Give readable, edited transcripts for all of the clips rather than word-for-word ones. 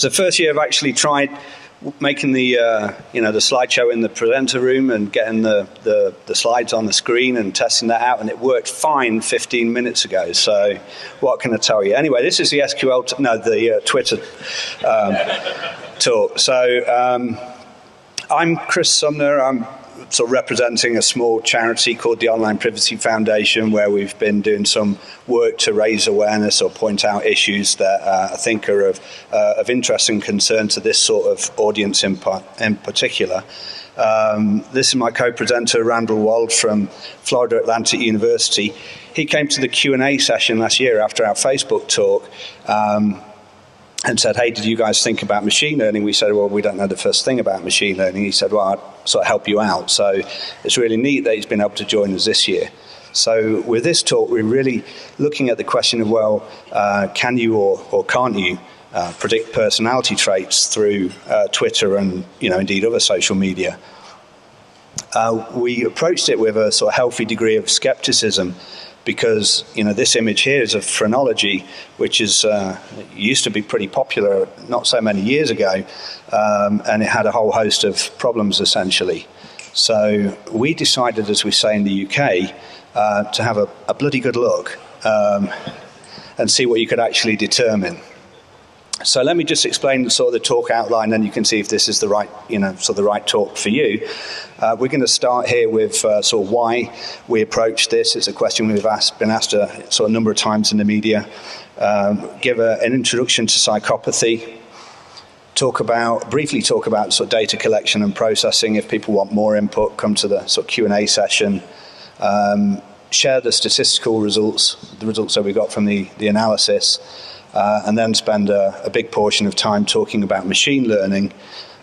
So the first year I've actually tried making the the slideshow in the presenter room and getting the slides on the screen and testing that out, and it worked fine 15 minutes ago. So what can I tell you? Anyway, this is the the Twitter talk. So I'm Chris Sumner. I'm sort of representing a small charity called the Online Privacy Foundation, where we've been doing some work to raise awareness or point out issues that I think are of interest and concern to this sort of audience in particular. This is my co-presenter, Randall Wald from Florida Atlantic University. He came to the Q&A session last year after our Facebook talk and said, hey, did you guys think about machine learning? We said, well, we don't know the first thing about machine learning. He said, well, I'd sort of help you out. So it's really neat that he's been able to join us this year. So with this talk, we're really looking at the question of, well, can you or can't you predict personality traits through Twitter and, indeed other social media? We approached it with a sort of healthy degree of skepticism, because this image here is of phrenology, which is used to be pretty popular not so many years ago, and it had a whole host of problems essentially. So we decided, as we say in the UK, to have a bloody good look and see what you could actually determine. So let me just explain sort of the talk outline, and you can see if this is the right, the right talk for you. We're going to start here with sort of why we approach this. It's a question we've been asked a sort of number of times in the media. Give an introduction to psychopathy. Briefly talk about sort of data collection and processing. If people want more input, come to the sort of Q&A session. Share the statistical results, the results that we got from the analysis. And then spend a big portion of time talking about machine learning,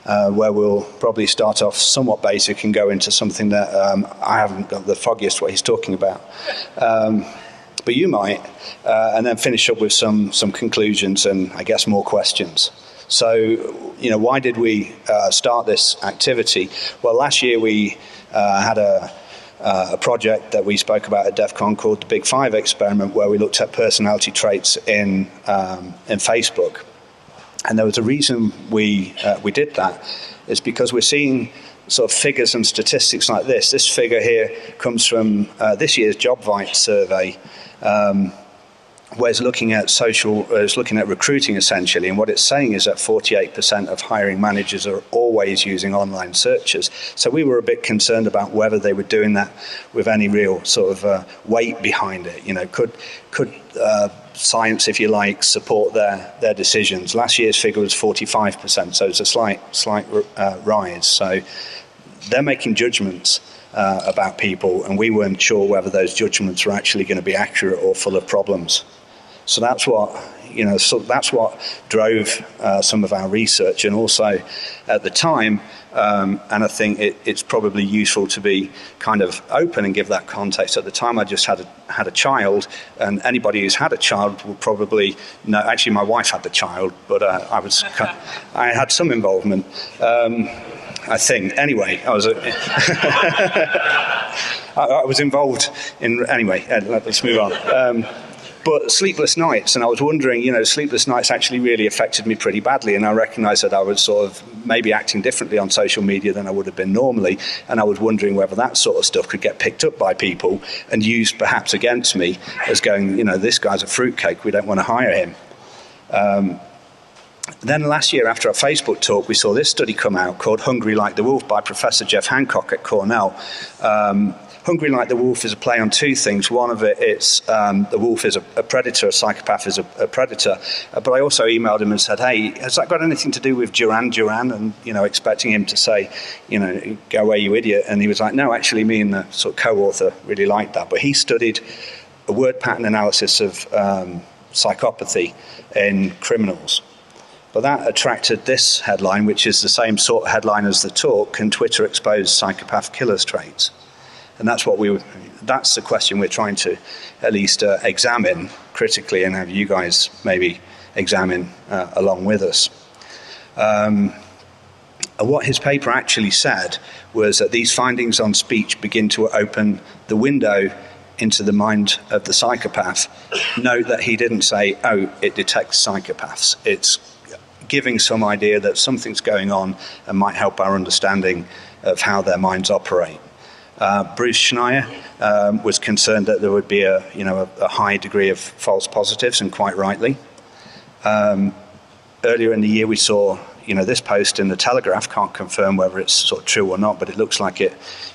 where we'll probably start off somewhat basic and go into something that I haven't got the foggiest what he's talking about. But you might, and then finish up with some conclusions and, I guess, more questions. So, why did we start this activity? Well, last year we had a project that we spoke about at DEFCON called the Big Five experiment, where we looked at personality traits in Facebook. And there was a reason we did that. It's because we're seeing sort of figures and statistics like this. This figure here comes from this year's JobVite survey, where it's looking at recruiting essentially, and what it's saying is that 48% of hiring managers are always using online searches. So we were a bit concerned about whether they were doing that with any real sort of weight behind it. Could science, if you like, support their decisions? Last year's figure was 45%, so it's a slight rise. So they're making judgments about people, and we weren't sure whether those judgments were actually going to be accurate or full of problems. So that's what drove some of our research, and also at the time, and I think it's probably useful to be kind of open and give that context. At the time, I just had a child, and anybody who's had a child will probably know. Actually, my wife had the child, but I had some involvement. I think. Anyway, I was involved in. Anyway, let's move on. But sleepless nights, and I was wondering, sleepless nights actually really affected me pretty badly, and I recognised that I was sort of maybe acting differently on social media than I would have been normally, and I was wondering whether that sort of stuff could get picked up by people and used perhaps against me as going, this guy's a fruitcake, we don't want to hire him. Then last year, after our Facebook talk, we saw this study come out called Hungry Like the Wolf by Professor Jeff Hancock at Cornell. Hungry Like the Wolf is a play on two things. One of it, it's the wolf is a predator, a psychopath is a predator. But I also emailed him and said, hey, has that got anything to do with Duran? And, expecting him to say, go away, you idiot. And he was like, no, actually, me and the sort of co-author really liked that. But he studied a word pattern analysis of psychopathy in criminals. But that attracted this headline, which is the same sort of headline as the talk: Can Twitter expose psychopath killers' traits? And that's the question we're trying to at least examine critically, and have you guys maybe examine along with us. What his paper actually said was that these findings on speech begin to open the window into the mind of the psychopath. Note that he didn't say, oh, it detects psychopaths. It's giving some idea that something's going on and might help our understanding of how their minds operate. Bruce Schneier was concerned that there would be a high degree of false positives, and quite rightly. Earlier in the year, we saw this post in the Telegraph. Can't confirm whether it's sort of true or not, but it looks like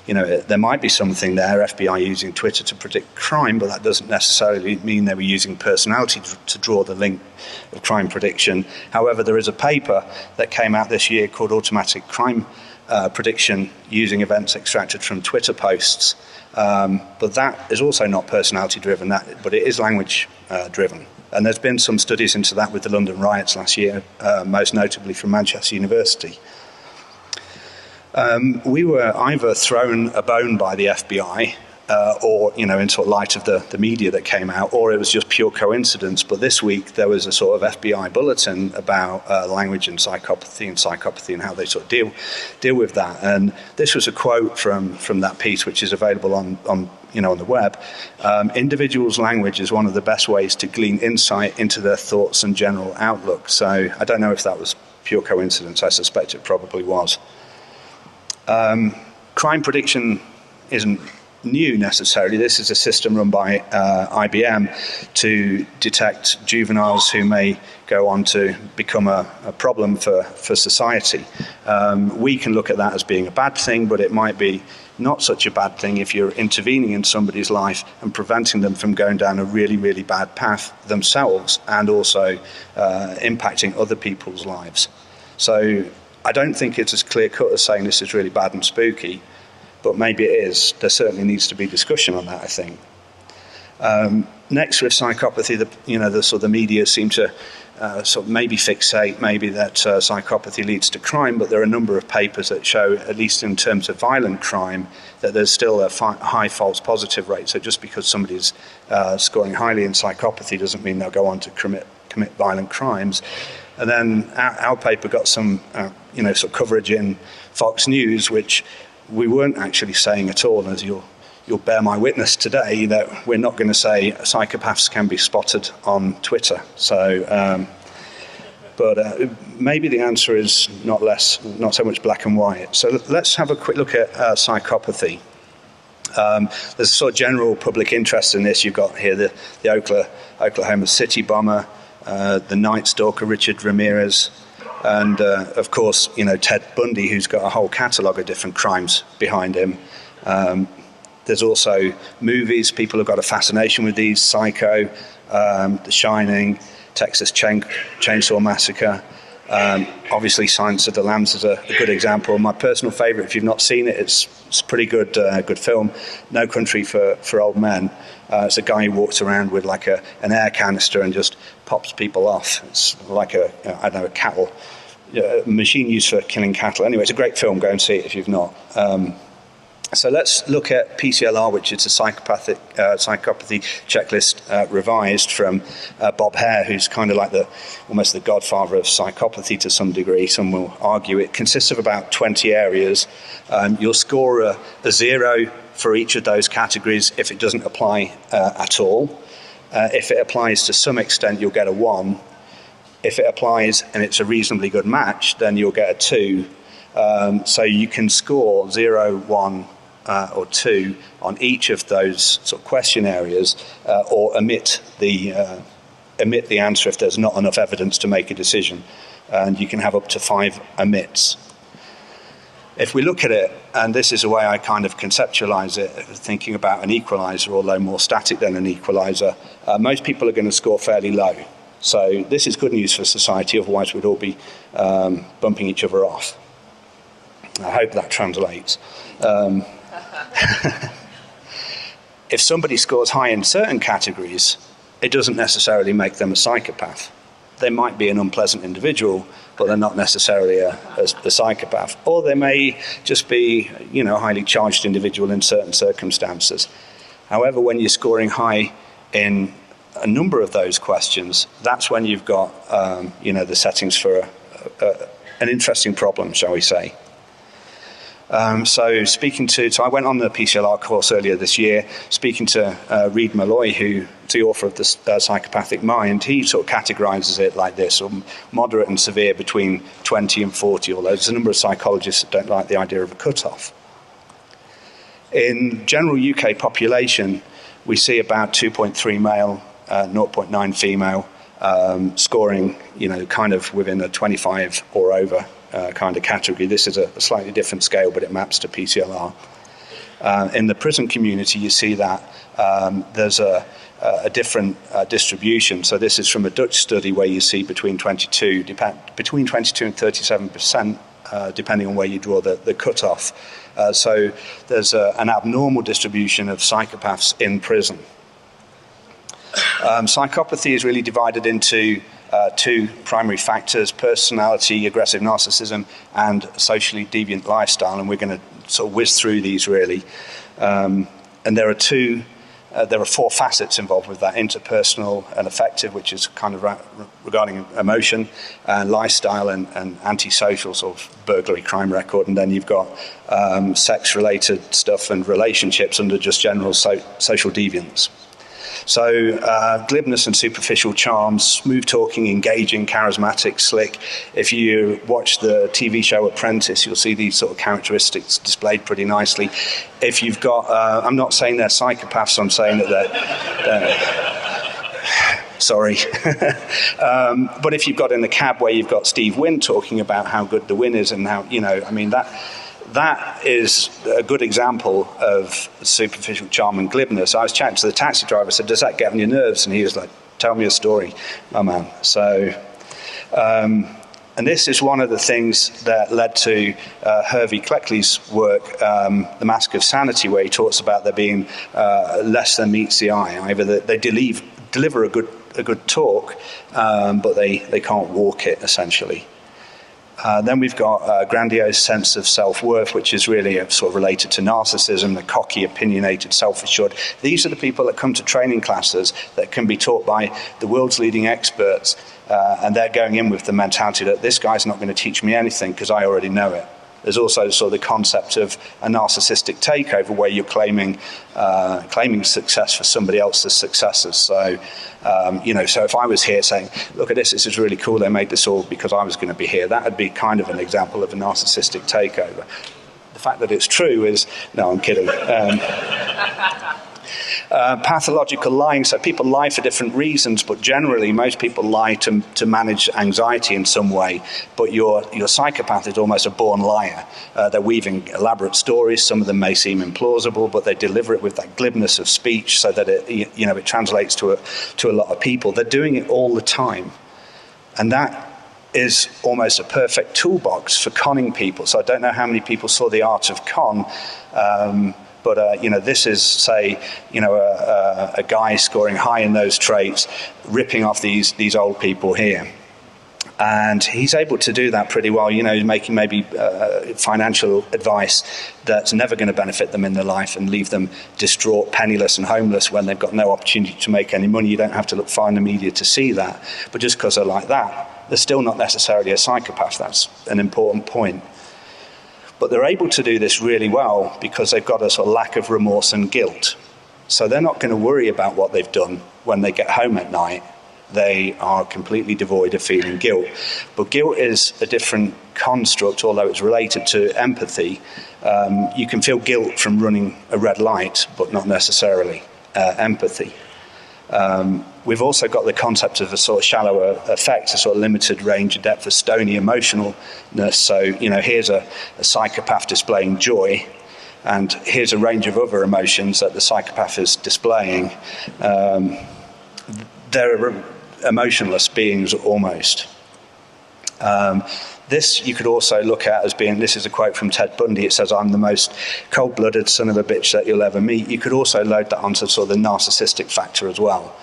there might be something there. FBI using Twitter to predict crime, but that doesn't necessarily mean they were using personality to draw the link of crime prediction. However, there is a paper that came out this year called Automatic Crime Prediction using events extracted from Twitter posts. But that is also not personality driven, but it is language driven. And there's been some studies into that with the London riots last year, most notably from Manchester University. We were either thrown a bone by the FBI, or in sort of light of the media that came out, or it was just pure coincidence. But this week there was a sort of FBI bulletin about language and psychopathy and how they sort of deal with that. And this was a quote from that piece, which is available on the web. Individuals' language is one of the best ways to glean insight into their thoughts and general outlook. So I don't know if that was pure coincidence. I suspect it probably was. Crime prediction isn't new necessarily. This is a system run by IBM to detect juveniles who may go on to become a problem for society. We can look at that as being a bad thing, but it might be not such a bad thing if you're intervening in somebody's life and preventing them from going down a really, really bad path themselves, and also impacting other people's lives. So I don't think it's as clear-cut as saying this is really bad and spooky, but maybe it is. There certainly needs to be discussion on that, I think. Next, with psychopathy, the media seem to sort of maybe fixate, maybe that psychopathy leads to crime, but there are a number of papers that show, at least in terms of violent crime, that there's still a high false positive rate. So just because somebody's scoring highly in psychopathy doesn't mean they'll go on to commit violent crimes. And then our paper got some sort of coverage in Fox News, which we weren't actually saying at all, as you'll bear my witness today, that we're not going to say psychopaths can be spotted on Twitter. So, but maybe the answer is not so much black and white. So let's have a quick look at psychopathy. There's a sort of general public interest in this. You've got here the Oklahoma City bomber, the Night Stalker Richard Ramirez, and of course, Ted Bundy, who's got a whole catalogue of different crimes behind him. There's also movies. People have got a fascination with these: Psycho, The Shining, Texas Chainsaw Massacre. Obviously, Silence of the Lambs is a good example. My personal favourite, if you've not seen it, it's a pretty good film. No Country for Old Men. It's a guy who walks around with like an air canister and just pops people off. It's like a cattle machine used for killing cattle. Anyway, it's a great film. Go and see it if you've not. So let's look at PCLR, which is a psychopathy checklist revised from Bob Hare, who's kind of like almost the godfather of psychopathy to some degree. Some will argue it consists of about 20 areas. You'll score a 0 for each of those categories if it doesn't apply at all. If it applies to some extent, you'll get a 1. If it applies and it's a reasonably good match, then you'll get a 2. So you can score 0, 1, or 2 on each of those sort of question areas, or omit the answer if there's not enough evidence to make a decision. And you can have up to 5 omits. If we look at it, and this is the way I kind of conceptualize it, thinking about an equalizer, although more static than an equalizer, most people are going to score fairly low. So this is good news for society, otherwise we'd all be bumping each other off. I hope that translates. If somebody scores high in certain categories, it doesn't necessarily make them a psychopath. They might be an unpleasant individual, but they're not necessarily a psychopath. Or they may just be, a highly charged individual in certain circumstances. However, when you're scoring high in a number of those questions, that's when you've got, the settings for an interesting problem, shall we say. So I went on the PCLR course earlier this year, speaking to Reid Malloy, who's the author of the Psychopathic Mind. He sort of categorises it like this, or moderate and severe between 20 and 40, although there's a number of psychologists that don't like the idea of a cut-off. In general UK population, we see about 2.3 male, 0.9 female, scoring, kind of within a 25 or over kind of category. This is a slightly different scale, but it maps to PCLR. In the prison community, you see that there's a different distribution. So this is from a Dutch study where you see between 22 and 37%, depending on where you draw the cutoff. So there's an abnormal distribution of psychopaths in prison. Psychopathy is really divided into two primary factors: personality, aggressive narcissism, and socially deviant lifestyle. And we're going to sort of whiz through these really. And there are four facets involved with that: interpersonal and affective, which is kind of regarding emotion, and lifestyle and antisocial, sort of burglary, crime record. And then you've got sex-related stuff and relationships under just general social deviance. So glibness and superficial charms, smooth talking, engaging, charismatic, slick. If you watch the TV show Apprentice, you'll see these sort of characteristics displayed pretty nicely. If you've got, I'm not saying they're psychopaths, I'm saying that they're sorry. But if you've got in the cab where you've got Steve Wynn talking about how good the win is and how, that is a good example of superficial charm and glibness. I was chatting to the taxi driver, I said, does that get on your nerves? And he was like, tell me a story, my man. So, and this is one of the things that led to Hervey Cleckley's work, The Mask of Sanity, where he talks about there being less than meets the eye. Either they deliver a good talk, but they can't walk it, essentially. Then we've got a grandiose sense of self-worth, which is really sort of related to narcissism, the cocky, opinionated, self-assured. These are the people that come to training classes that can be taught by the world's leading experts, and they're going in with the mentality that this guy's not going to teach me anything because I already know it. There's also sort of the concept of a narcissistic takeover where you're claiming success for somebody else's successes. So, so if I was here saying, look at this is really cool, they made this all because I was going to be here, that would be kind of an example of a narcissistic takeover. The fact that it's true is, no, I'm kidding. Pathological lying, so people lie for different reasons, but generally most people lie to manage anxiety in some way. But your psychopath is almost a born liar. They're weaving elaborate stories. Some of them may seem implausible, but they deliver it with that glibness of speech so that it translates to a lot of people. They're doing it all the time, and that is almost a perfect toolbox for conning people. So I don't know how many people saw The Art of Con. But this is, say, a guy scoring high in those traits, ripping off these old people here. And he's able to do that pretty well, making maybe financial advice that's never going to benefit them in their life and leave them distraught, penniless and homeless when they've got no opportunity to make any money. You don't have to look far in the media to see that. But just because they're like that, they're still not necessarily a psychopath. That's an important point. But they're able to do this really well because they've got a sort of lack of remorse and guilt. So they're not going to worry about what they've done when they get home at night. They are completely devoid of feeling guilt. But guilt is a different construct, although it's related to empathy. You can feel guilt from running a red light, but not necessarily empathy. We've also got the concept of a sort of shallower effect, a sort of limited range of depth of stony emotionalness. So, here's a psychopath displaying joy, and here's a range of other emotions that the psychopath is displaying. They're emotionless beings almost. This you could also look at as being, this is a quote from Ted Bundy, it says, I'm the most cold-blooded son of a bitch that you'll ever meet. You could also load that onto sort of the narcissistic factor as well.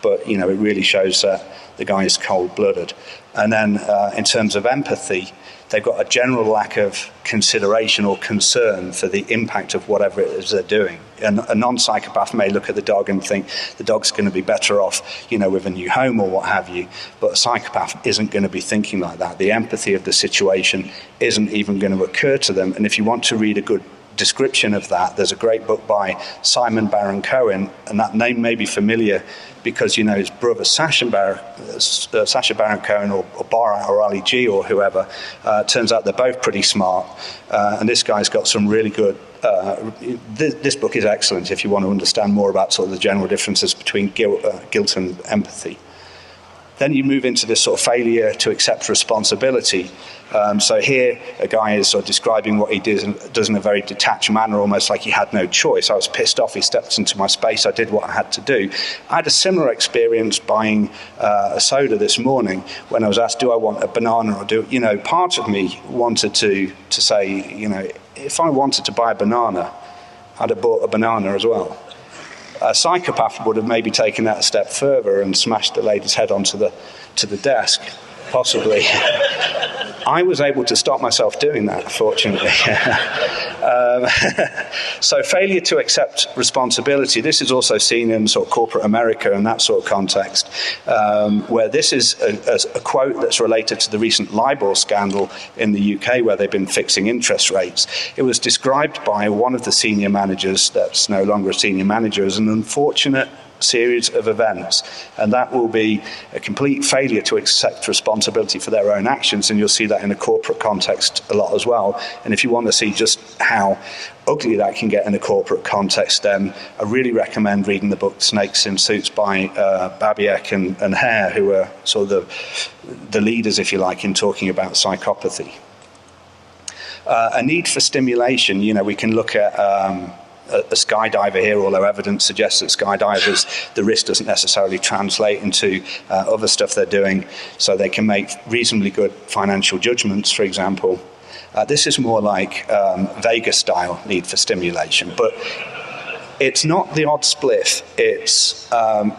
but it really shows that the guy is cold-blooded. And then in terms of empathy, they've got a general lack of consideration or concern for the impact of whatever it is they're doing. And a non-psychopath may look at the dog and think the dog's going to be better off, with a new home or what have you. But a psychopath isn't going to be thinking like that. The empathy of the situation isn't even going to occur to them. And if you want to read a good description of that, there's a great book by Simon Baron-Cohen, and that name may be familiar because his brother Sacha Baron-Cohen or Barat or Ali G or whoever, turns out they're both pretty smart, and this guy's got some really good this book is excellent if you want to understand more about sort of the general differences between guilt and empathy. Then you move into this sort of failure to accept responsibility. So here, a guy is sort of describing what he does in a very detached manner, almost like he had no choice. I was pissed off. He stepped into my space. I did what I had to do. I had a similar experience buying a soda this morning when I was asked, do I want a banana or part of me wanted to say, if I wanted to buy a banana, I'd have bought a banana as well. A psychopath would have maybe taken that a step further and smashed the lady's head onto the desk, possibly. I was able to stop myself doing that, fortunately. So failure to accept responsibility, this is also seen in sort of corporate America and that sort of context, where this is a quote that's related to the recent LIBOR scandal in the UK, where they've been fixing interest rates. It was described by one of the senior managers that's no longer a senior manager as an unfortunate series of events, and that will be a complete failure to accept responsibility for their own actions, and you'll see that in a corporate context a lot as well. And if you want to see just how ugly that can get in a corporate context, then I really recommend reading the book Snakes in Suits by Babiak and Hare, who are sort of the leaders, if you like, in talking about psychopathy. A need for stimulation, we can look at a skydiver here, although evidence suggests that skydivers, the risk doesn't necessarily translate into other stuff they're doing, so they can make reasonably good financial judgments, for example. This is more like Vegas-style need for stimulation, but it's not the odd spliff.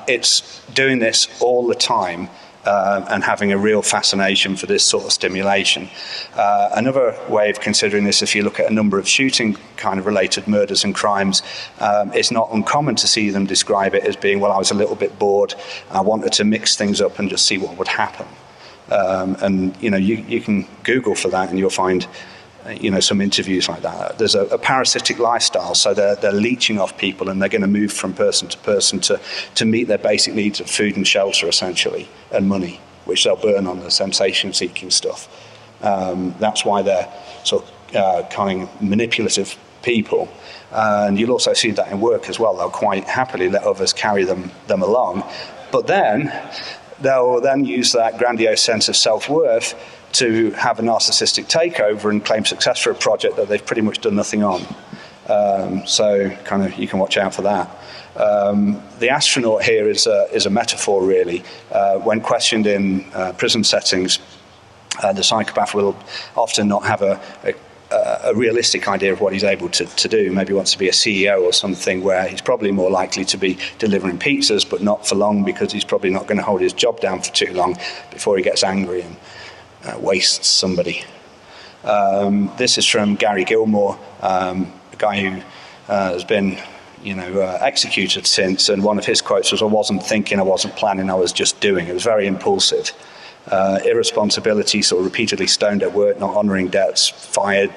It's doing this all the time. And having a real fascination for this sort of stimulation. Another way of considering this, if you look at a number of shooting kind of related murders and crimes, it's not uncommon to see them describe it as being, well, I was a little bit bored, I wanted to mix things up and just see what would happen. And you can Google for that and you'll find some interviews like that. There's a parasitic lifestyle, so they're leeching off people and they're going to move from person to person to meet their basic needs of food and shelter, essentially, and money, which they'll burn on the sensation-seeking stuff. That's why they're sort of kind of manipulative people. And you'll also see that in work as well. They'll quite happily let others carry them along. But then they'll then use that grandiose sense of self-worth to have a narcissistic takeover and claim success for a project that they've pretty much done nothing on. So kind of you can watch out for that. The astronaut here is a metaphor, really. When questioned in prison settings, the psychopath will often not have a realistic idea of what he's able to do. Maybe he wants to be a CEO or something, where he's probably more likely to be delivering pizzas, but not for long, because he's probably not going to hold his job down for too long before he gets angry and wastes somebody. This is from Gary Gilmore, a guy who has been executed since, and one of his quotes was, I wasn't thinking, I wasn't planning, I was just doing. It was very impulsive. Irresponsibility, sort of repeatedly stoned at work, not honouring debts, fired,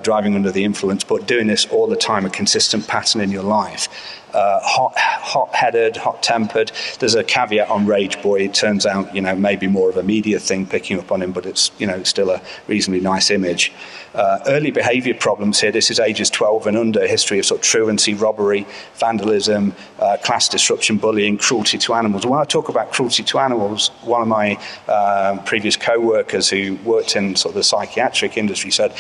driving under the influence, but doing this all the time, a consistent pattern in your life. Hot-headed, hot-tempered. There's a caveat on Rage Boy. It turns out, maybe more of a media thing picking up on him, but it's, it's still a reasonably nice image. Early behaviour problems here. This is ages 12 and under. History of sort of truancy, robbery, vandalism, class disruption, bullying, cruelty to animals. When I talk about cruelty to animals, one of my previous co-workers who worked in sort of the psychiatric industry said,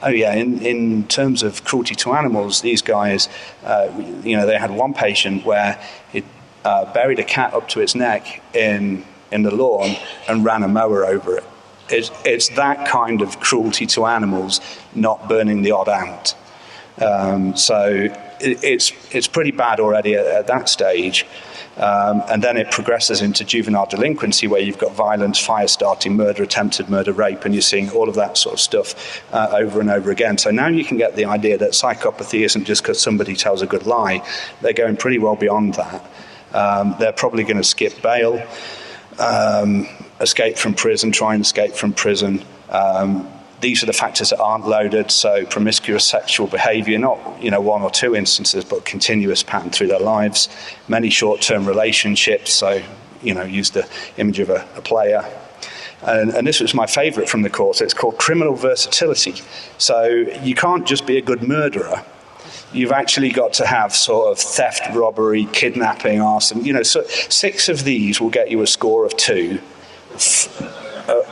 oh yeah, in terms of cruelty to animals, these guys, they had one patient where he buried a cat up to its neck in the lawn and ran a mower over it. It's that kind of cruelty to animals, not burning the odd ant. So it's pretty bad already at that stage. And then it progresses into juvenile delinquency, where you've got violence, fire starting, murder, attempted murder, rape, and you're seeing all of that sort of stuff over and over again. So now you can get the idea that psychopathy isn't just because somebody tells a good lie. They're going pretty well beyond that. They're probably going to skip bail, escape from prison, try and escape from prison. These are the factors that aren't loaded, so promiscuous sexual behaviour, not one or two instances, but continuous pattern through their lives. Many short-term relationships, so use the image of a player. And this was my favourite from the course. It's called criminal versatility. So you can't just be a good murderer. You've actually got to have sort of theft, robbery, kidnapping, arson. So 6 of these will get you a score of 2.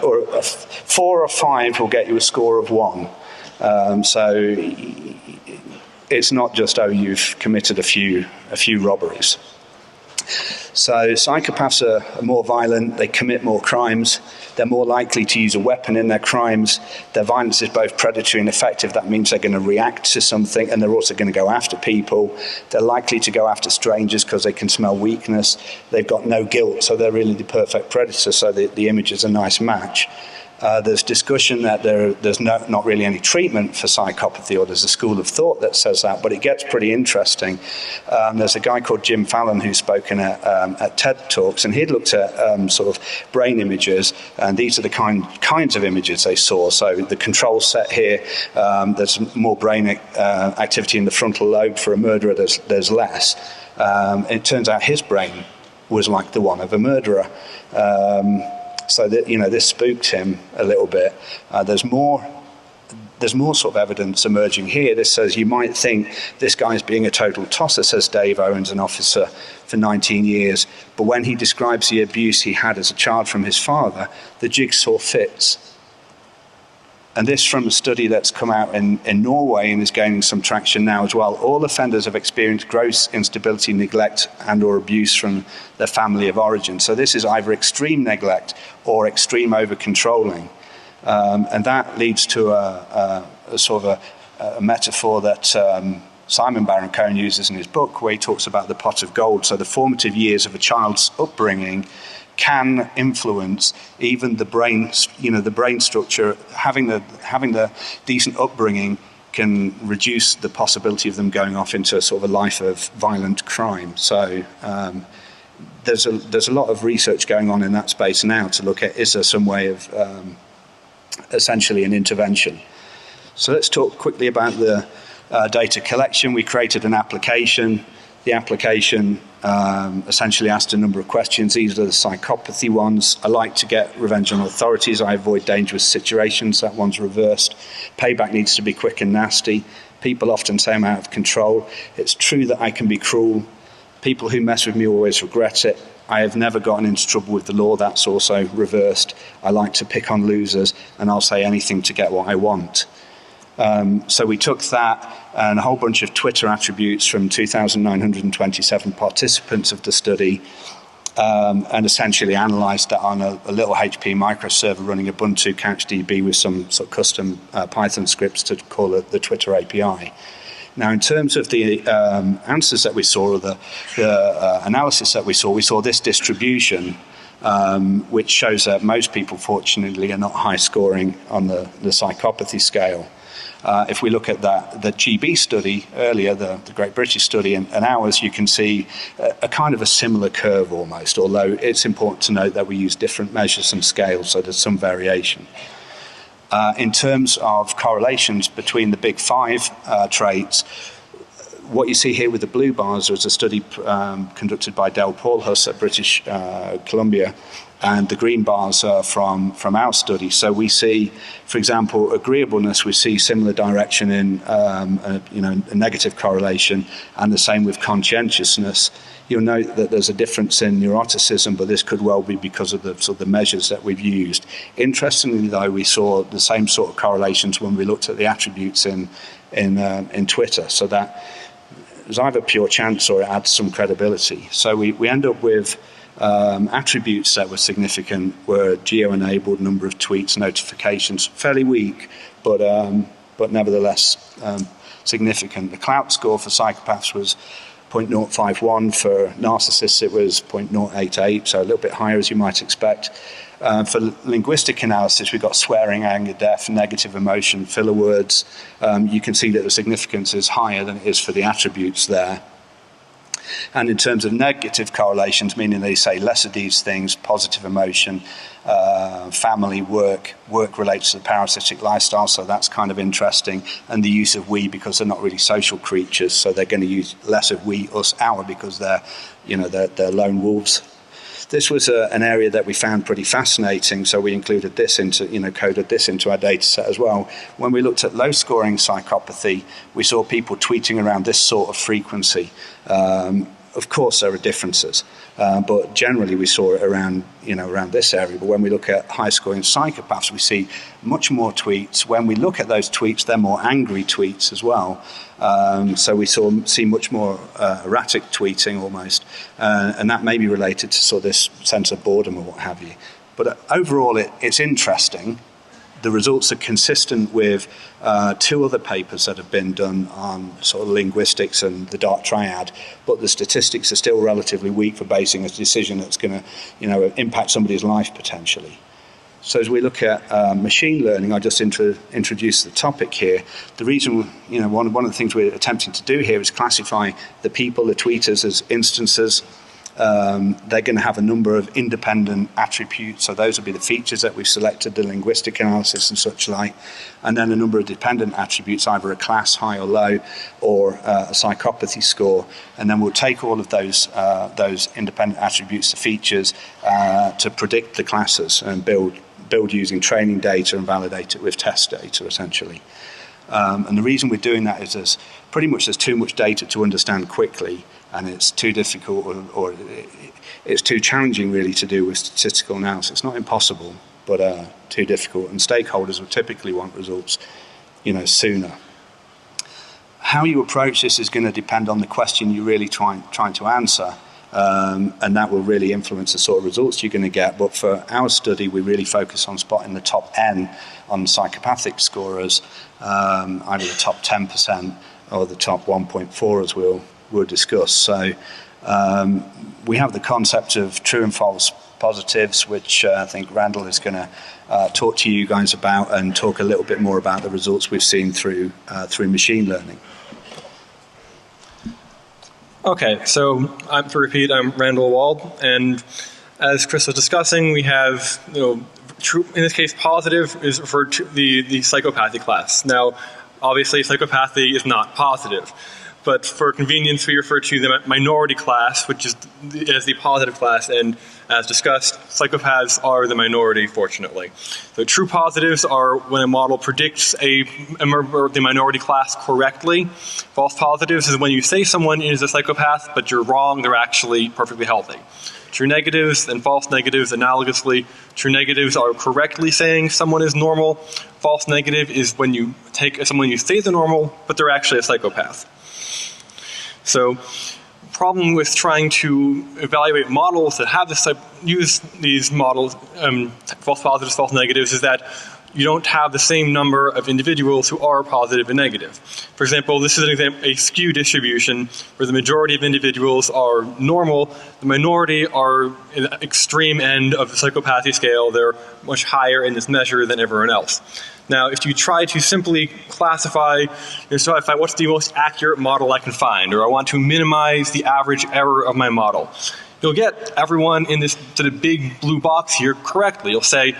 Or 4 or 5 will get you a score of 1. So it's not just, you've committed a few robberies. So psychopaths are more violent, they commit more crimes, they're more likely to use a weapon in their crimes, their violence is both predatory and effective. That means they're going to react to something, and they're also going to go after people. They're likely to go after strangers because they can smell weakness. They've got no guilt, so they're really the perfect predator, so the image is a nice match. There's discussion that there's not really any treatment for psychopathy, or there's a school of thought that says that, but it gets pretty interesting. There's a guy called Jim Fallon who's spoken at TED Talks, and he'd looked at sort of brain images, and these are the kinds of images they saw. So the control set here, there's more brain activity in the frontal lobe. For a murderer, there's less. It turns out his brain was like the one of a murderer. So that this spooked him a little bit. There's more sort of evidence emerging here. This says you might think this guy's being a total tosser, says Dave Owens, an officer for 19 years. But when he describes the abuse he had as a child from his father, the jigsaw fits. And this from a study that's come out in Norway and is gaining some traction now as well. All offenders have experienced gross instability, neglect, and or abuse from their family of origin. So this is either extreme neglect or extreme over-controlling. And that leads to a sort of a metaphor that Simon Baron-Cohen uses in his book, where he talks about the pot of gold. So the formative years of a child's upbringing can influence even the brain, the brain structure. Having the decent upbringing can reduce the possibility of them going off into a sort of a life of violent crime. So there's a lot of research going on in that space now to look at, is there some way of essentially an intervention. So let's talk quickly about the data collection. We created an application. The application essentially asked a number of questions. These are the psychopathy ones. I like to get revenge on authorities. I avoid dangerous situations. That one's reversed. Payback needs to be quick and nasty. People often say I'm out of control. It's true that I can be cruel. People who mess with me always regret it. I have never gotten into trouble with the law. That's also reversed. I like to pick on losers, and I'll say anything to get what I want. So we took that and a whole bunch of Twitter attributes from 2,927 participants of the study, and essentially analysed that on a little HP microserver running Ubuntu CouchDB with some sort of custom Python scripts to call it the Twitter API. Now, in terms of the answers that we saw, or the analysis that we saw this distribution, which shows that most people, fortunately, are not high scoring on the psychopathy scale. If we look at the GB study earlier, the Great British study, and ours, you can see a kind of a similar curve almost, although it's important to note that we use different measures and scales, so there's some variation. In terms of correlations between the big 5 traits, what you see here with the blue bars was a study conducted by Del Paulhus at British Columbia, and the green bars are from our study. So we see, for example, agreeableness, we see similar direction in a negative correlation, and the same with conscientiousness. You'll note that there's a difference in neuroticism, but this could well be because of the measures that we've used. Interestingly, though, we saw the same sort of correlations when we looked at the attributes in Twitter. So that is either pure chance or it adds some credibility. So we end up with attributes that were significant were geo-enabled, number of tweets, notifications, fairly weak, but nevertheless significant. The clout score for psychopaths was 0.051. For narcissists, it was 0.088, so a little bit higher, as you might expect. For linguistic analysis, we've got swearing, anger, deaf, negative emotion, filler words. You can see that the significance is higher than it is for the attributes there. And in terms of negative correlations, meaning they say less of these things, positive emotion, family, work relates to the parasitic lifestyle, so that's kind of interesting. And the use of we, because they're not really social creatures, so they're going to use less of we, us, our, because they're lone wolves. This was an area that we found pretty fascinating, so we included this into, coded this into our data set as well. When we looked at low-scoring psychopathy, we saw people tweeting around this sort of frequency. Of course, there are differences, but generally we saw it around this area. But when we look at high-scoring psychopaths, we see much more tweets. When we look at those tweets, they're more angry tweets as well. So we see much more erratic tweeting almost, and that may be related to sort of this sense of boredom or what have you. But overall, it's interesting. The results are consistent with two other papers that have been done on sort of linguistics and the dark triad, but the statistics are still relatively weak for basing a decision that's going to impact somebody's life potentially. So as we look at machine learning, I just introduced the topic here. The reason, one of the things we're attempting to do here is classify the people, the tweeters, as instances. They're going to have a number of independent attributes, so those will be the features that we've selected, the linguistic analysis and such like, and then a number of dependent attributes, either a class, high or low, or a psychopathy score, and then we'll take all of those independent attributes, the features, to predict the classes and build using training data and validate it with test data, essentially. And the reason we're doing that is there's too much data to understand quickly, and it's too difficult or it's too challenging really to do with statistical analysis. It's not impossible, but too difficult, and stakeholders will typically want results sooner. How you approach this is going to depend on the question you're really trying to answer, and that will really influence the sort of results you're going to get. But for our study, we really focus on spotting the top N on psychopathic scorers, either the top 10% or the top 1.4, as we'll discuss. So we have the concept of true and false positives, which I think Randall is going to talk to you guys about, and talk a little bit more about the results we've seen through machine learning. Okay, so to repeat, I'm Randall Wald, and as Chris was discussing, we have true, in this case, positive is referred to the psychopathy class. Now, obviously, psychopathy is not positive. But for convenience, we refer to the minority class, which is as the positive class, and as discussed, psychopaths are the minority, fortunately. So true positives are when a model predicts the minority class correctly. False positives is when you say someone is a psychopath, but you're wrong, they're actually perfectly healthy. True negatives and false negatives, analogously, true negatives are correctly saying someone is normal. False negative is when you take someone you say they're normal, but they're actually a psychopath. So, problem with trying to evaluate models that have this use these models, false positives, false negatives, is that you don't have the same number of individuals who are positive and negative. For example, this is an example, a skew distribution where the majority of individuals are normal, the minority are in the extreme end of the psychopathy scale. They're much higher in this measure than everyone else. Now, if you try to simply classify what's the most accurate model I can find, or I want to minimize the average error of my model, you'll get everyone in this sort of big blue box here correctly. You'll say,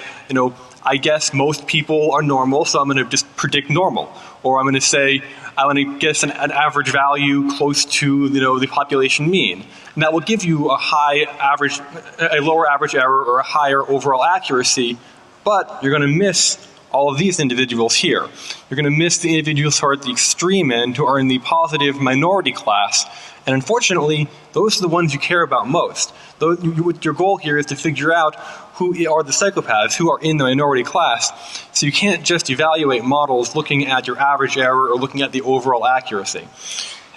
I guess most people are normal, so I'm going to just predict normal. Or I'm going to say, I want to guess an average value close to the population mean. And that will give you a lower average error or a higher overall accuracy, but you're going to miss all of these individuals here. You're going to miss the individuals who are at the extreme end, who are in the positive minority class. And unfortunately, those are the ones you care about most. Your goal here is to figure out who are the psychopaths who are in the minority class. So you can't just evaluate models looking at your average error or looking at the overall accuracy.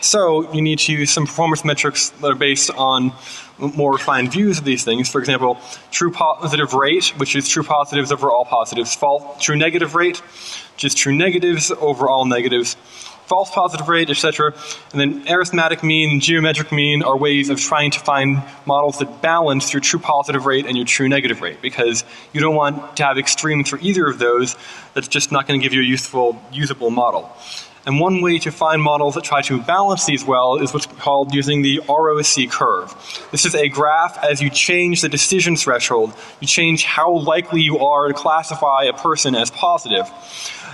So you need to use some performance metrics that are based on more refined views of these things. For example, true positive rate, which is true positives over all positives. True negative rate, which is true negatives over all negatives. false positive rate, etc. And then arithmetic mean and geometric mean are ways of trying to find models that balance your true positive rate and your true negative rate, because you don't want to have extremes for either of those. That's just not going to give you a usable model. And one way to find models that try to balance these well is what's called using the ROC curve. This is a graph as you change the decision threshold. You change how likely you are to classify a person as positive.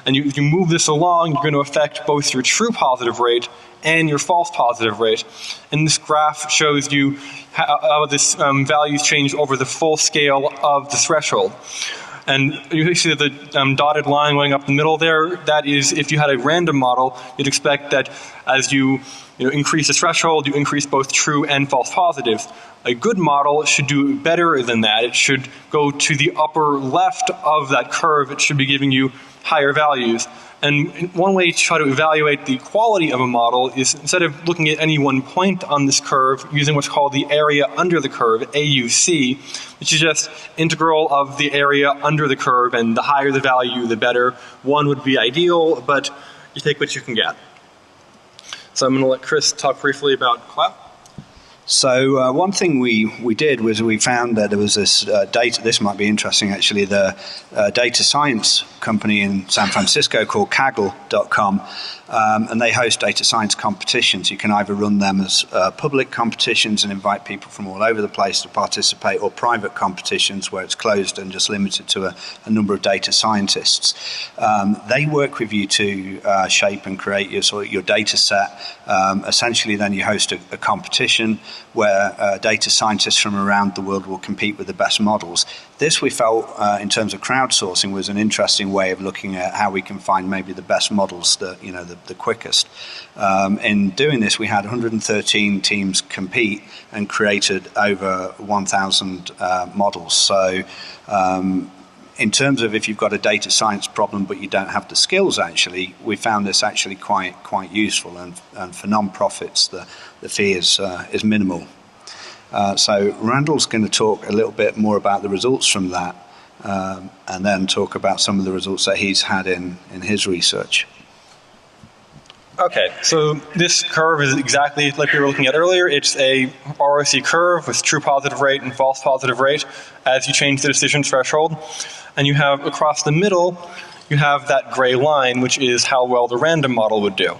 And if you move this along, you're going to affect both your true positive rate and your false positive rate. And this graph shows you how this values change over the full scale of the threshold. And you see the dotted line going up the middle there, that is, if you had a random model, you'd expect that as you increase the threshold, you increase both true and false positives. A good model should do better than that. It should go to the upper left of that curve. It should be giving you higher values. And one way to try to evaluate the quality of a model is, instead of looking at any one point on this curve, using what's called the area under the curve, AUC, which is just integral of the area under the curve, and the higher the value, the better. One would be ideal, but you take what you can get. So I'm going to let Chris talk briefly about CLAP. So one thing we did was we found that there was this data, this might be interesting actually, the data science company in San Francisco called Kaggle.com, and they host data science competitions. You can either run them as public competitions and invite people from all over the place to participate, or private competitions where it's closed and just limited to a number of data scientists. They work with you to shape and create your data set. Essentially then you host a competition where data scientists from around the world will compete with the best models. This we felt, in terms of crowdsourcing, was an interesting way of looking at how we can find maybe the best models that, the quickest. In doing this, we had 113 teams compete and created over 1,000 models. So in terms of if you've got a data science problem but you don't have the skills, actually, we found this actually quite useful, and for non-profits the fee is minimal. So Randall's going to talk a little bit more about the results from that, and then talk about some of the results that he's had in his research. Okay, so this curve is exactly like we were looking at earlier. It's a ROC curve with true positive rate and false positive rate as you change the decision threshold. And you have across the middle, you have that gray line, which is how well the random model would do.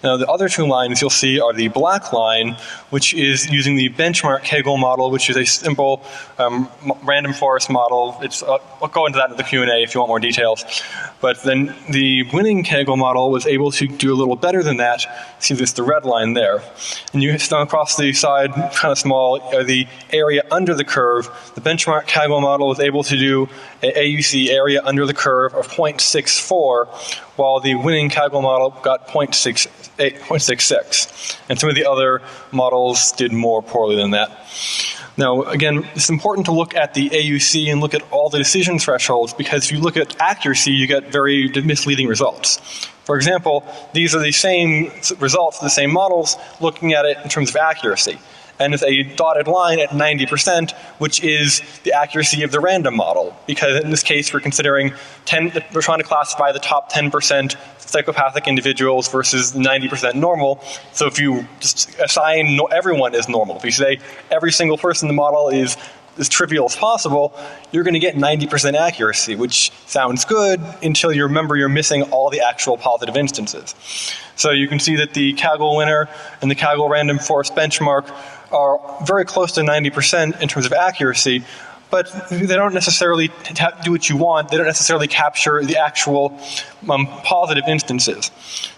Now the other two lines you'll see are the black line, which is using the benchmark Kaggle model, which is a simple random forest model. I'll go into that in the Q&A if you want more details. But then the winning Kaggle model was able to do a little better than that. See this, the red line there. And you down across the side, kind of small, the area under the curve. The benchmark Kaggle model was able to do an AUC, area under the curve, of 0.64, while the winning Kaggle model got 0.66. And some of the other models did more poorly than that. Now, again, it's important to look at the AUC and look at all the decision thresholds, because if you look at accuracy, you get very misleading results. For example, these are the same results, the same models, looking at it in terms of accuracy. And it's a dotted line at 90%, which is the accuracy of the random model. Because in this case, we're considering we're trying to classify the top 10% psychopathic individuals versus 90% normal. So if you just assign everyone as normal, if you say every single person in the model is as trivial as possible, you're going to get 90% accuracy, which sounds good until you remember you're missing all the actual positive instances. So you can see that the Kaggle winner and the Kaggle random forest benchmark are very close to 90% in terms of accuracy, but they don't necessarily do what you want. They don't necessarily capture the actual positive instances.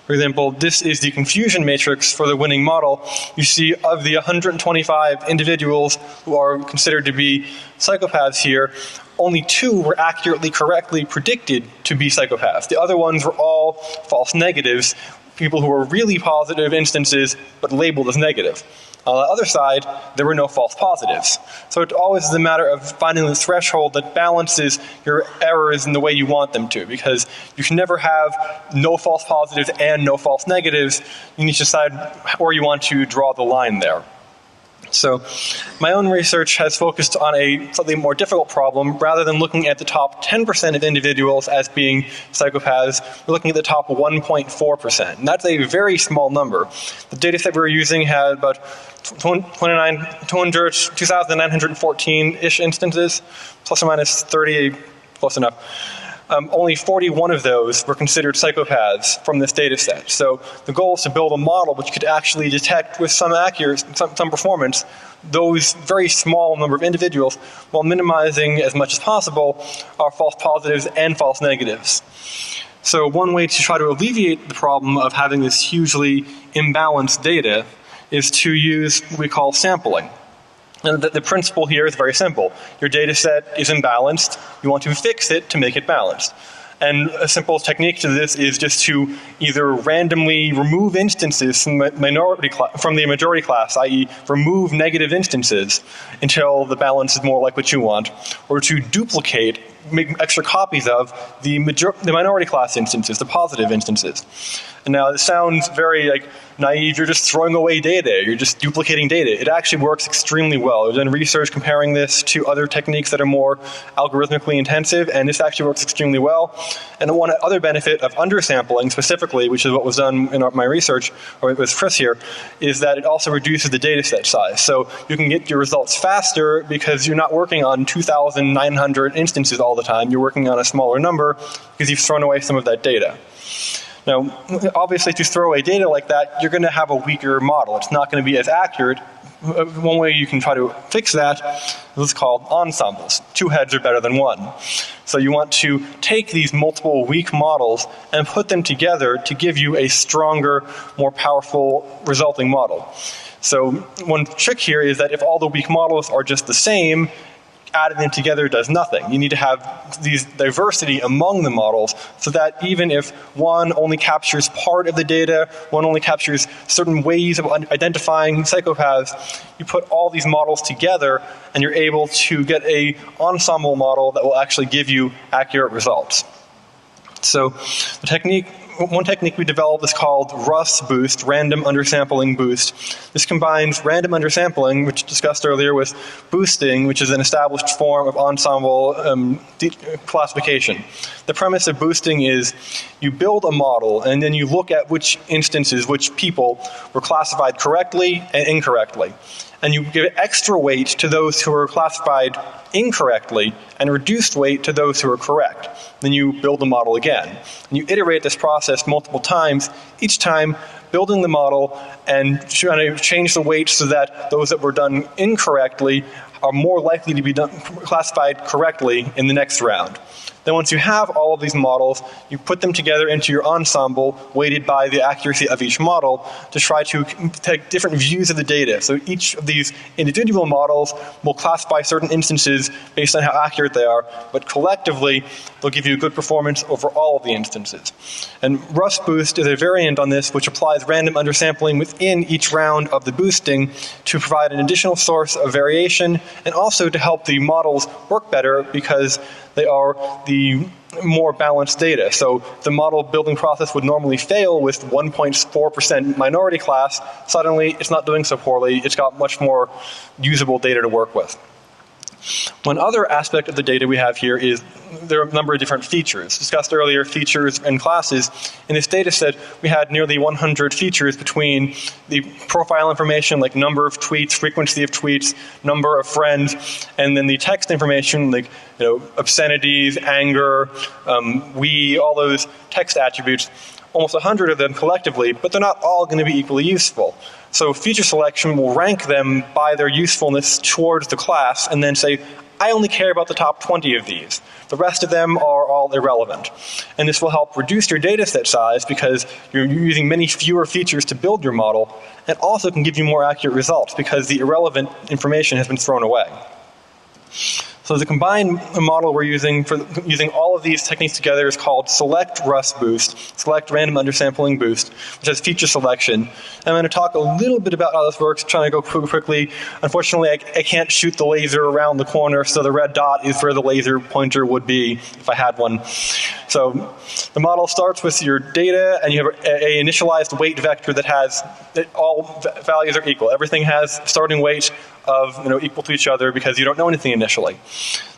For example, this is the confusion matrix for the winning model. You see, of the 125 individuals who are considered to be psychopaths here, only 2 were accurately, correctly predicted to be psychopaths. The other ones were all false negatives, people who were really positive instances but labeled as negative. On the other side, there were no false positives. So it always is a matter of finding the threshold that balances your errors in the way you want them to, because you can never have no false positives and no false negatives. You need to decide where you want to draw the line there. So my own research has focused on a slightly more difficult problem. Rather than looking at the top 10% of individuals as being psychopaths, we're looking at the top 1.4%. And that's a very small number. The data set we were using had about 2,914-ish instances, plus or minus 30, close enough. Only 41 of those were considered psychopaths from this data set. So the goal is to build a model which could actually detect with some accuracy, some performance, those very small number of individuals while minimizing as much as possible our false positives and false negatives. So one way to try to alleviate the problem of having this hugely imbalanced data is to use what we call sampling. And the principle here is very simple. Your data set is imbalanced. You want to fix it to make it balanced. And a simple technique to this is just to either randomly remove instances from the majority class, i.e. remove negative instances until the balance is more like what you want, or to duplicate, make extra copies of the minority class instances, the positive instances. And now it sounds very naive, you're just throwing away data, you're just duplicating data. It actually works extremely well. There's been research comparing this to other techniques that are more algorithmically intensive, and this actually works extremely well. And one other benefit of undersampling specifically, which is what was done in my research, or with Chris here, is that it also reduces the data set size. So you can get your results faster because you're not working on 2,900 instances all the time, you're working on a smaller number because you've thrown away some of that data. Now, obviously, if you throw away data like that, you're going to have a weaker model. It's not going to be as accurate. One way you can try to fix that is what's called ensembles. 2 heads are better than 1. So you want to take these multiple weak models and put them together to give you a stronger, more powerful resulting model. So one trick here is that if all the weak models are just the same, adding them together does nothing. You need to have these diversity among the models so that even if one only captures part of the data, one only captures certain ways of identifying psychopaths, you put all these models together and you're able to get an ensemble model that will actually give you accurate results. So one technique we developed is called RUS boost, random undersampling boost. This combines random undersampling, which discussed earlier, with boosting, which is an established form of ensemble classification. The premise of boosting is you build a model and then you look at which instances, which people were classified correctly and incorrectly. And you give extra weight to those who were classified incorrectly and reduced weight to those who are correct. Then you build the model again. And you iterate this process multiple times, each time building the model and trying to change the weights so that those that were done incorrectly are more likely to be classified correctly in the next round. Then once you have all of these models, you put them together into your ensemble, weighted by the accuracy of each model, to try to take different views of the data. So each of these individual models will classify certain instances based on how accurate they are, but collectively, they'll give you good performance over all of the instances. And RUS boost is a variant on this, which applies random undersampling within each round of the boosting to provide an additional source of variation, and also to help the models work better because they are the more balanced data. So the model building process would normally fail with 1.4% minority class. Suddenly, it's not doing so poorly. It's got much more usable data to work with. One other aspect of the data we have here is there are a number of different features. Discussed earlier, features and classes. In this data set, we had nearly 100 features between the profile information like number of tweets, frequency of tweets, number of friends, and then the text information like obscenities, anger, all those text attributes. Almost 100 of them collectively, but they're not all going to be equally useful. So feature selection will rank them by their usefulness towards the class and then say, I only care about the top 20 of these. The rest of them are all irrelevant. And this will help reduce your data set size because you're using many fewer features to build your model, and also can give you more accurate results because the irrelevant information has been thrown away. So the combined model we're using for using all of these techniques together is called Select Rust Boost, Select Random Undersampling Boost, which has feature selection. I'm going to talk a little bit about how this works, trying to go quickly. Unfortunately, I can't shoot the laser around the corner, so the red dot is where the laser pointer would be if I had one. So the model starts with your data, and you have an initialized weight vector that has all values are equal. Everything has starting weight of equal to each other because you don't know anything initially.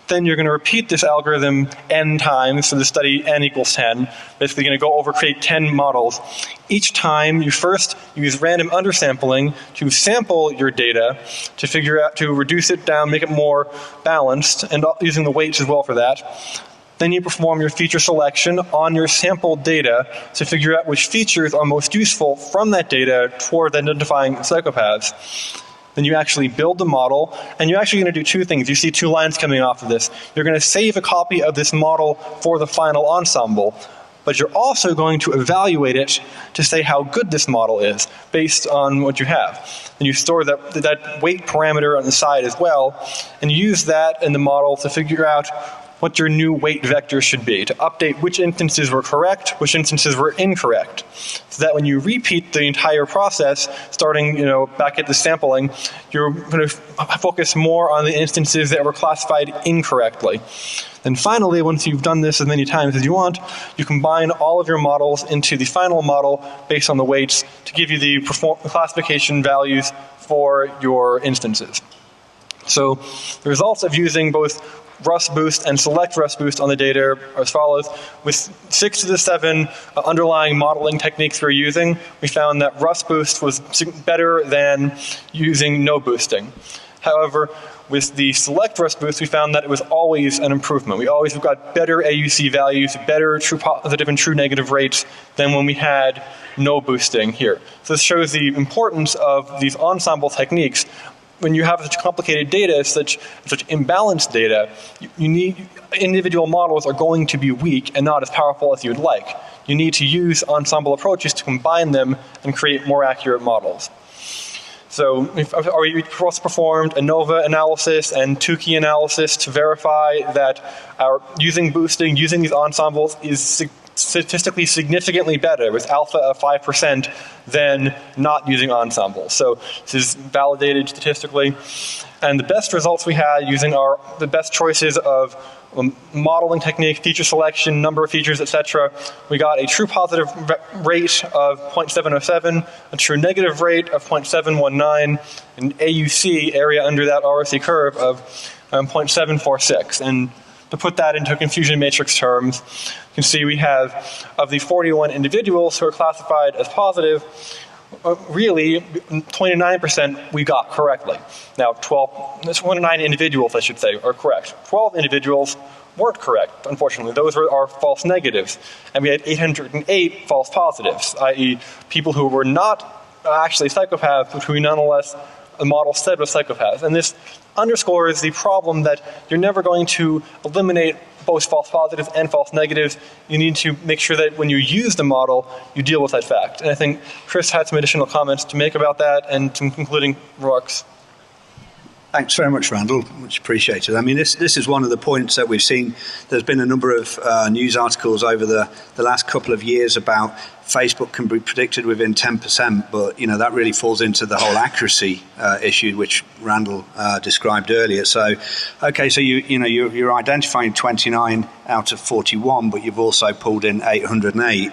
Then you're going to repeat this algorithm n times, so the study n equals 10. Basically going to go over, create 10 models. Each time you first use random undersampling to sample your data to figure out, to reduce it down, make it more balanced, and using the weights as well for that. Then you perform your feature selection on your sampled data to figure out which features are most useful from that data toward identifying psychopaths. Then you actually build the model, and you're actually going to do two things. You see two lines coming off of this. You're going to save a copy of this model for the final ensemble, but you're also going to evaluate it to say how good this model is based on what you have. And you store that weight parameter on the side as well, and you use that in the model to figure out what your new weight vector should be, to update which instances were correct, which instances were incorrect. So that when you repeat the entire process, starting back at the sampling, you're going to focus more on the instances that were classified incorrectly. Then finally, once you've done this as many times as you want, you combine all of your models into the final model based on the weights to give you the classification values for your instances. So the results of using both Rust Boost and Select Rust Boost on the data are as follows. With 6 of the 7 underlying modeling techniques we're using, we found that Rust Boost was better than using no boosting. However, with the Select Rust Boost, we found that it was always an improvement. We always got better AUC values, better true positive and true negative rates than when we had no boosting here. So this shows the importance of these ensemble techniques. When you have such complicated data, such imbalanced data, you need individual models are going to be weak and not as powerful as you would like. You need to use ensemble approaches to combine them and create more accurate models. So we also performed ANOVA analysis and Tukey analysis to verify that our using boosting, using these ensembles is statistically significantly better with alpha of 5% than not using ensembles. So this is validated statistically. And the best results we had using the best choices of modeling technique, feature selection, number of features, etc. We got a true positive rate of 0.707, a true negative rate of 0.719, an AUC, area under that ROC curve, of 0.746. And to put that into confusion matrix terms, you can see we have, of the 41 individuals who are classified as positive, really 29% we got correctly. Now 29 individuals, I should say, are correct. 12 individuals weren't correct, unfortunately. Those were our false negatives. And we had 808 false positives, i.e. people who were not actually psychopaths, but who nonetheless the model said was psychopaths. And this underscores the problem that you're never going to eliminate both false positives and false negatives. You need to make sure that when you use the model, you deal with that fact. And I think Chris had some additional comments to make about that and some concluding remarks. Thanks very much, Randall. Much appreciated. I mean, this is one of the points that we've seen. There's been a number of news articles over the last couple of years about Facebook can be predicted within 10%, but that really falls into the whole accuracy issue, which Randall described earlier. So, okay, so you're identifying 29 out of 41, but you've also pulled in 808.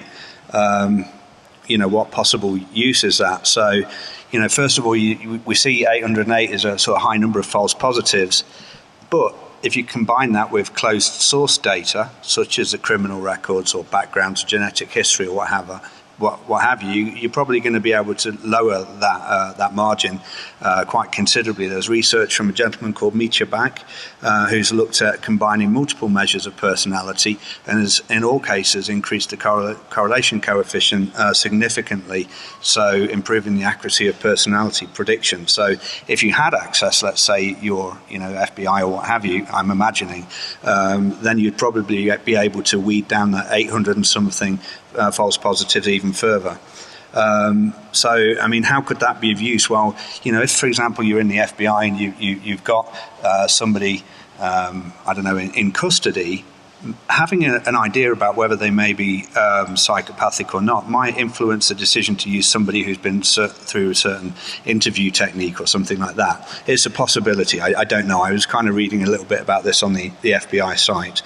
What possible use is that? So, first of all, we see 808 as a sort of high number of false positives, but if you combine that with closed source data, such as the criminal records or background to genetic history or what have you, you're probably going to be able to lower that margin quite considerably. There's research from a gentleman called Mitya Bak, who's looked at combining multiple measures of personality and has, in all cases, increased the correlation coefficient significantly, so improving the accuracy of personality prediction. So if you had access, let's say your FBI or what have you, I'm imagining, then you'd probably be able to weed down that 800 and something false positives even further. So, I mean, how could that be of use? Well, if, for example, you're in the FBI and you've got somebody I don't know, in custody, having an idea about whether they may be psychopathic or not might influence the decision to use somebody who's been through a certain interview technique or something like that. It's a possibility. I don't know. I was kind of reading a little bit about this on the FBI site.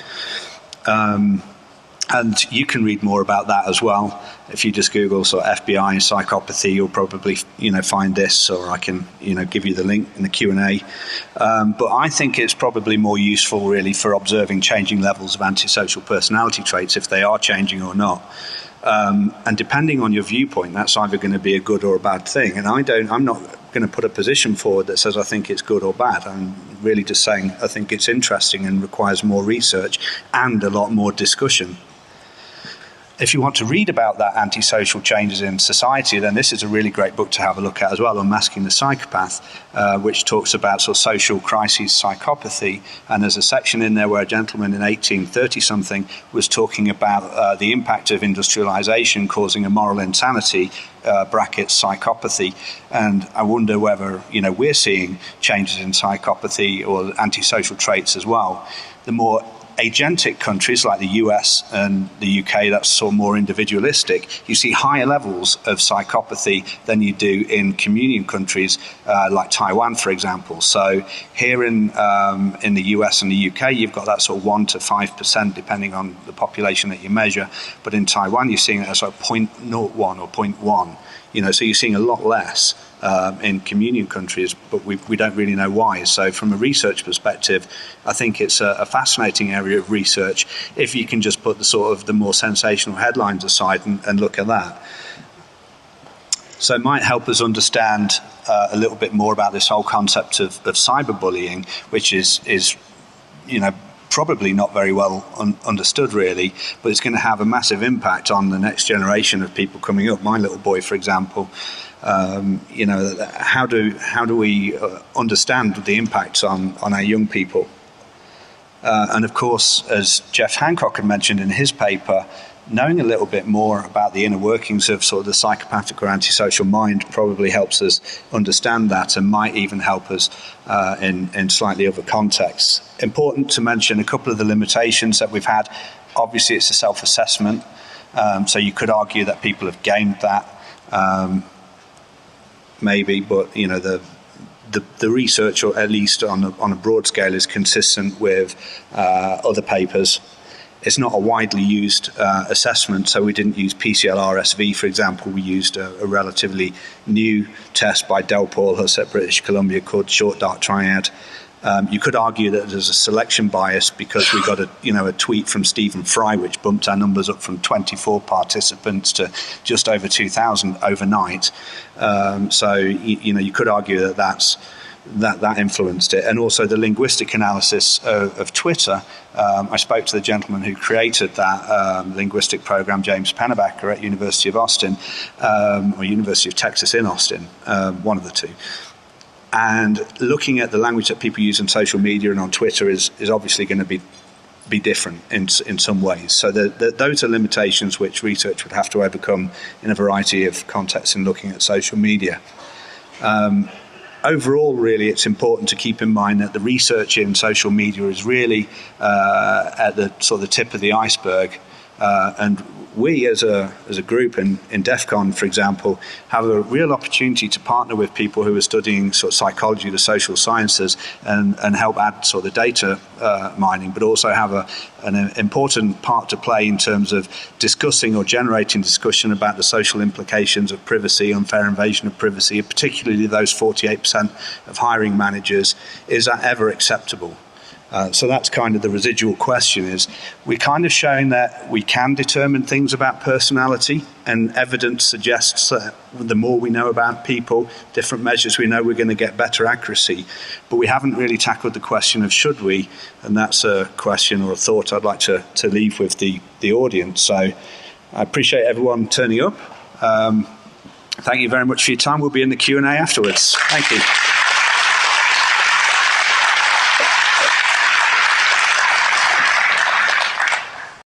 And you can read more about that as well. If you just Google sort of FBI and psychopathy, you'll probably find this, or I can give you the link in the Q&A. But I think it's probably more useful really for observing changing levels of antisocial personality traits, if they are changing or not. And depending on your viewpoint, that's either going to be a good or a bad thing. And I'm not going to put a position forward that says I think it's good or bad. I'm really just saying I think it's interesting and requires more research and a lot more discussion. If you want to read about that antisocial changes in society, then this is a really great book to have a look at as well, Unmasking the Psychopath, which talks about sort of social crises psychopathy. And there's a section in there where a gentleman in 1830-something was talking about the impact of industrialization causing a moral insanity, brackets psychopathy. And I wonder whether we're seeing changes in psychopathy or antisocial traits as well. The more agentic countries like the US and the UK, that's sort of more individualistic, you see higher levels of psychopathy than you do in communion countries like Taiwan, for example. So here in the US and the UK, you've got that sort of 1 to 5%, depending on the population that you measure. But in Taiwan, you're seeing it as sort of 0.01 or 0.1. So you're seeing a lot less in communion countries, but we don't really know why. So from a research perspective, I think it's a fascinating area of research if you can just put the more sensational headlines aside and look at that. So it might help us understand a little bit more about this whole concept of cyberbullying, which is probably not very well understood really, but it's going to have a massive impact on the next generation of people coming up. My little boy, for example, how do we understand the impacts on our young people? And of course, as Jeff Hancock had mentioned in his paper, knowing a little bit more about the inner workings of sort of the psychopathic or antisocial mind probably helps us understand that, and might even help us in slightly other contexts. Important to mention a couple of the limitations that we've had. Obviously, it's a self-assessment, so you could argue that people have gamed that, maybe, but the research, or at least on a broad scale, is consistent with other papers. It's not a widely used assessment, so we didn't use PCL-RSV, for example. We used a relatively new test by Del Paulhus at British Columbia called Short Dark Triad. You could argue that there's a selection bias because we got a tweet from Stephen Fry which bumped our numbers up from 24 participants to just over 2,000 overnight. So you could argue that influenced it, and also the linguistic analysis of Twitter. I spoke to the gentleman who created that linguistic program, James Pennebaker, at University of Austin, or University of Texas in Austin, one of the two. And looking at the language that people use in social media and on Twitter is obviously going to be different in some ways. So those are limitations which research would have to overcome in a variety of contexts in looking at social media. Overall, really, it's important to keep in mind that the research in social media is really at the sort of the tip of the iceberg, and we as a group in DEFCON, for example, have a real opportunity to partner with people who are studying sort of psychology, the social sciences, and help add sort of the data mining, but also have an important part to play in terms of discussing or generating discussion about the social implications of privacy, unfair invasion of privacy, particularly those 48% of hiring managers. Is that ever acceptable? So that's kind of the residual question. Is we're kind of showing that we can determine things about personality, and evidence suggests that the more we know about people, different measures we know, we're going to get better accuracy. But we haven't really tackled the question of should we, and that's a question or a thought I'd like to leave with the audience. So I appreciate everyone turning up. Thank you very much for your time. We'll be in the Q&A afterwards. Thank you.